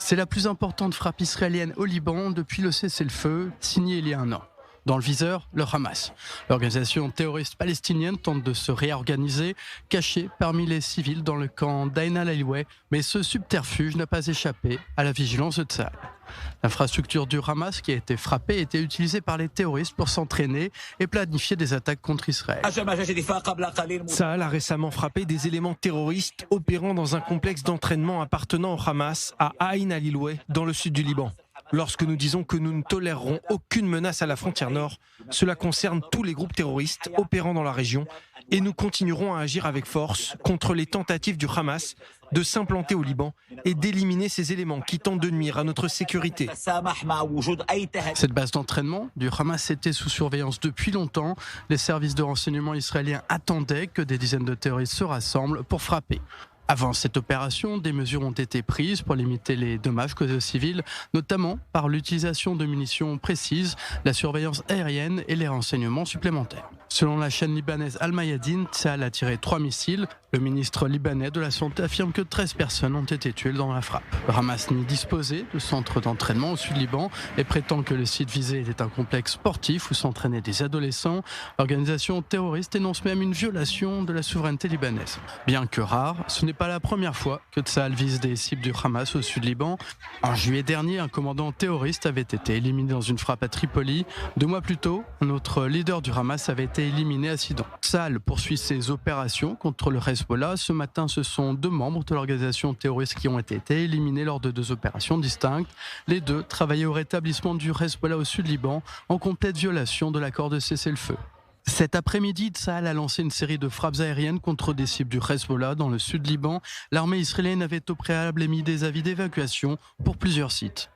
C'est la plus importante frappe israélienne au Liban depuis le cessez-le-feu signé il y a un an. Dans le viseur, le Hamas. L'organisation terroriste palestinienne tente de se réorganiser, cachée parmi les civils dans le camp d'Ain al-Alioueh, mais ce subterfuge n'a pas échappé à la vigilance de Tsahal. L'infrastructure du Hamas qui a été frappée était utilisée par les terroristes pour s'entraîner et planifier des attaques contre Israël. Tsahal a récemment frappé des éléments terroristes opérant dans un complexe d'entraînement appartenant au Hamas à Ain al-Alioueh, dans le sud du Liban. Lorsque nous disons que nous ne tolérerons aucune menace à la frontière nord, cela concerne tous les groupes terroristes opérant dans la région et nous continuerons à agir avec force contre les tentatives du Hamas de s'implanter au Liban et d'éliminer ces éléments qui tentent de nuire à notre sécurité. Cette base d'entraînement du Hamas était sous surveillance depuis longtemps. Les services de renseignement israéliens attendaient que des dizaines de terroristes se rassemblent pour frapper. Avant cette opération, des mesures ont été prises pour limiter les dommages causés aux civils, notamment par l'utilisation de munitions précises, la surveillance aérienne et les renseignements supplémentaires. Selon la chaîne libanaise Al-Mayadeen, Tsahal a tiré 3 missiles. Le ministre libanais de la Santé affirme que 13 personnes ont été tuées dans la frappe. Le Hamas nie disposer de centres d'entraînement au sud-Liban et prétend que le site visé était un complexe sportif où s'entraînaient des adolescents. L'organisation terroriste énonce même une violation de la souveraineté libanaise. Bien que rare, ce n'est pas la première fois que Tsahal vise des cibles du Hamas au sud-Liban. En juillet dernier, un commandant terroriste avait été éliminé dans une frappe à Tripoli. 2 mois plus tôt, un autre leader du Hamas avait été éliminé à Sidon. Tsahal poursuit ses opérations contre le Hezbollah. Ce matin, ce sont 2 membres de l'organisation terroriste qui ont été éliminés lors de 2 opérations distinctes. Les 2 travaillaient au rétablissement du Hezbollah au sud-Liban en complète violation de l'accord de cessez-le-feu. Cet après-midi, Tsahal a lancé une série de frappes aériennes contre des cibles du Hezbollah dans le sud Liban. L'armée israélienne avait au préalable émis des avis d'évacuation pour plusieurs sites.